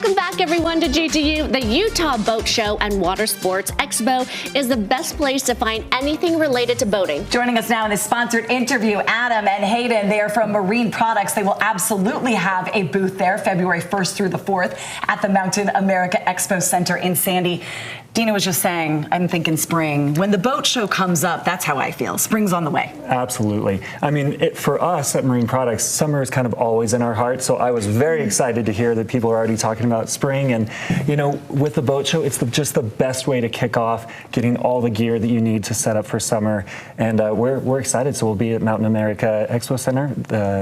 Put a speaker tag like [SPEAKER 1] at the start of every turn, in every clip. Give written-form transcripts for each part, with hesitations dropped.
[SPEAKER 1] Welcome back, everyone, to GTU. The Utah Boat Show and Watersports Expo is the best place to find anything related to boating.
[SPEAKER 2] Joining us now in this sponsored interview, Adam and Hayden. They are from Marine Products. They will absolutely have a booth there February 1st through the 4th at the Mountain America Expo Center in Sandy. Dina was just saying, I'm thinking spring. When the boat show comes up, that's how I feel. Spring's on the way.
[SPEAKER 3] Absolutely. I mean, for us at Marine Products, summer is kind of always in our heart. So I was very excited to hear that people are already talking about spring. And, you know, with the boat show, it's just the best way to kick off getting all the gear that you need to set up for summer. And we're excited. So we'll be at Mountain America Expo Center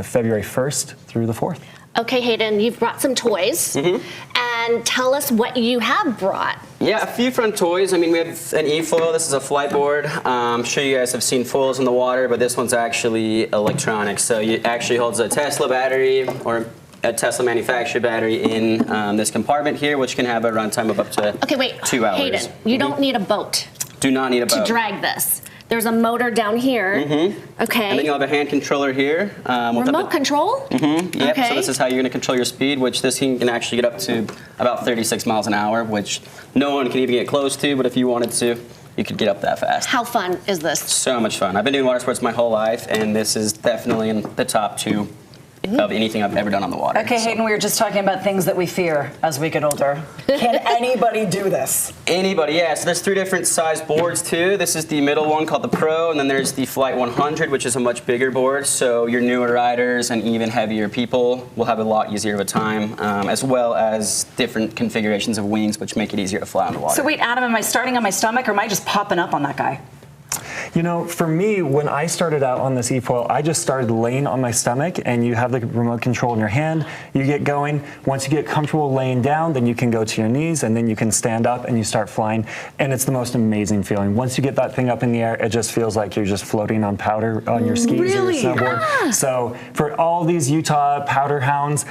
[SPEAKER 3] February 1st through the 4th.
[SPEAKER 1] Okay, Hayden, you've brought some toys. And tell us what you have brought.
[SPEAKER 4] Yeah, a few fun toys. I mean, we have an e-foil. This is a flight board. I'm sure you guys have seen foils in the water, but this one's actually electronic. So it actually holds a Tesla battery or a Tesla manufactured battery in this compartment here, which can have a runtime of up to 2 hours.
[SPEAKER 1] Hayden, you don't need a boat.
[SPEAKER 4] Do not need a boat.
[SPEAKER 1] To drag this. There's a motor down here. Okay.
[SPEAKER 4] And then you'll have a hand controller here.
[SPEAKER 1] Remote control?
[SPEAKER 4] Yep.
[SPEAKER 1] Okay.
[SPEAKER 4] So this is how you're going to control your speed, which this thing can actually get up to about 36 miles an hour, which no one can even get close to, but if you wanted to, you could get up that fast.
[SPEAKER 1] How fun is this?
[SPEAKER 4] So much fun. I've been doing water sports my whole life, and this is definitely in the top 2 of anything I've ever done on the water.
[SPEAKER 2] Okay, Hayden, we were just talking about things that we fear as we get older. Can anybody do this?
[SPEAKER 4] Anybody, yeah. So there's 3 different size boards too. This is the middle one called the Pro, and then there's the Flight 100, which is a much bigger board. So your newer riders and even heavier people will have a lot easier of a time, as well as different configurations of wings, which make it easier to fly on the water.
[SPEAKER 2] So wait, Adam, am I starting on my stomach or am I just popping up on that guy?
[SPEAKER 3] You know, for me, when I started out on this e-foil, I just started laying on my stomach, and you have the remote control in your hand. You get going. Once you get comfortable laying down, then you can go to your knees, and then you can stand up and you start flying. And it's the most amazing feeling. Once you get that thing up in the air, it just feels like you're just floating on powder on your skis or your snowboard. So for all these Utah powder hounds,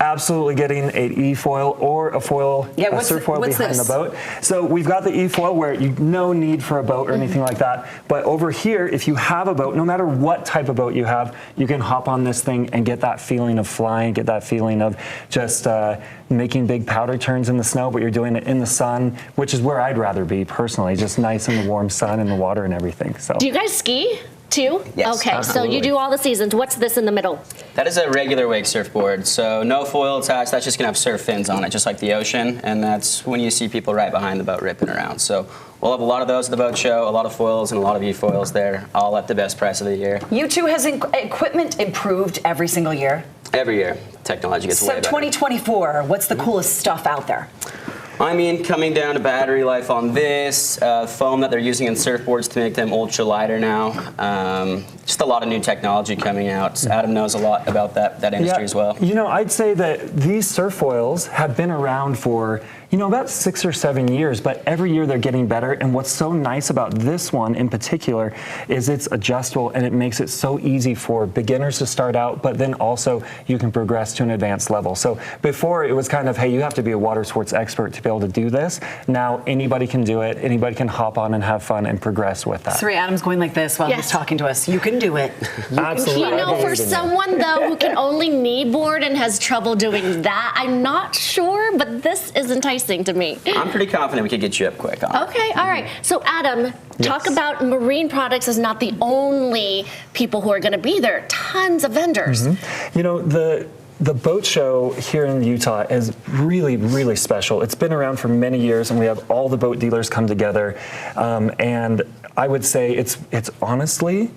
[SPEAKER 3] absolutely getting an e-foil or a foil, a surf foil behind the boat. So we've got the e-foil where no need for a boat or anything like that. But over here, if you have a boat, no matter what type of boat you have, you can hop on this thing and get that feeling of flying, get that feeling of just making big powder turns in the snow, but you're doing it in the sun, which is where I'd rather be personally, just nice in the warm sun and the water and everything. So.
[SPEAKER 1] Do you guys ski? Too?
[SPEAKER 4] Yes,
[SPEAKER 1] okay,
[SPEAKER 4] absolutely.
[SPEAKER 1] So you do all the seasons. What's this in the middle?
[SPEAKER 4] That is a regular wake surfboard, so no foil attached. That's just going to have surf fins on it, just like the ocean, and that's when you see people right behind the boat ripping around. So we'll have a lot of those at the boat show, a lot of foils and a lot of e-foils there, all at the best price of the year.
[SPEAKER 2] U2 has equipment improved every single year?
[SPEAKER 4] Every year, technology gets way better.
[SPEAKER 2] So 2024, what's the coolest stuff out there?
[SPEAKER 4] I mean, coming down to battery life on this, foam that they're using in surfboards to make them ultra lighter now. Just a lot of new technology coming out. Adam knows a lot about that industry as well.
[SPEAKER 3] You know, I'd say that these surf foils have been around for, you know, about 6 or 7 years, but every year they're getting better. And what's so nice about this one in particular is it's adjustable, and it makes it so easy for beginners to start out, but then also you can progress to an advanced level. So before it was kind of, hey, you have to be a water sports expert to be able to do this. Now anybody can do it. Anybody can hop on and have fun and progress with that.
[SPEAKER 2] Sorry, Adam's going like this while he's talking to us. You can do it.
[SPEAKER 3] Absolutely.
[SPEAKER 1] You know, for someone, though, who can only kneeboard and has trouble doing that, I'm not sure, but this is enticing to me.
[SPEAKER 4] I'm pretty confident we could get you up quick on it.
[SPEAKER 1] Okay, all right. So, Adam, talk about Marine Products as not the only people who are going to be there. Tons of vendors.
[SPEAKER 3] You know, the boat show here in Utah is really, really special. It's been around for many years, and we have all the boat dealers come together. And I would say it's honestly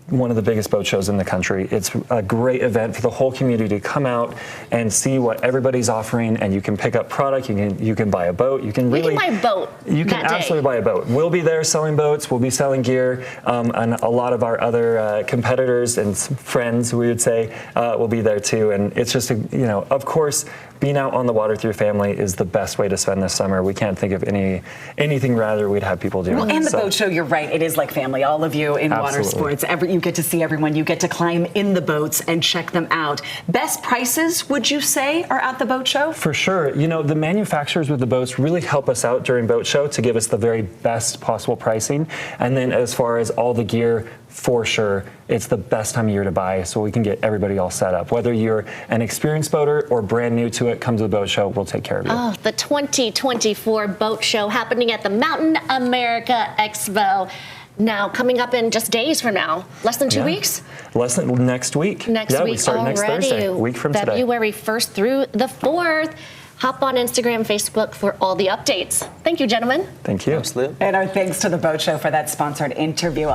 [SPEAKER 3] one of the biggest boat shows in the country. It's a great event for the whole community to come out and see what everybody's offering, and you can pick up product. You can buy a boat. You can buy
[SPEAKER 1] a boat.
[SPEAKER 3] You can absolutely buy a boat. We'll be there selling boats. We'll be selling gear, and a lot of our other competitors and friends, we would say, will be there too. And it's just, you know, of course, being out on the water with your family is the best way to spend this summer. We can't think of anything rather we'd have people do.
[SPEAKER 2] Well, and the boat show, you're right, it is like family. All of you in water sports, you get to see everyone. You get to climb in the boats and check them out. Best prices, would you say, are at the boat show?
[SPEAKER 3] For sure. You know, the manufacturers with the boats really help us out during boat show to give us the very best possible pricing. And then as far as all the gear for sure, it's the best time of year to buy, so we can get everybody all set up. Whether you're an experienced boater or brand new to it, come to the boat show, we'll take care of you.
[SPEAKER 1] Oh, the 2024 boat show happening at the Mountain America Expo. Now, coming up in just days from now, less than 2 weeks?
[SPEAKER 3] Less than next week.
[SPEAKER 1] Next week
[SPEAKER 3] we start
[SPEAKER 1] already.
[SPEAKER 3] next Thursday, a week from today.
[SPEAKER 1] February 1st through the 4th. Hop on Instagram, Facebook for all the updates. Thank you, gentlemen.
[SPEAKER 3] Thank you.
[SPEAKER 4] Absolutely.
[SPEAKER 2] And our thanks to the boat show for that sponsored interview.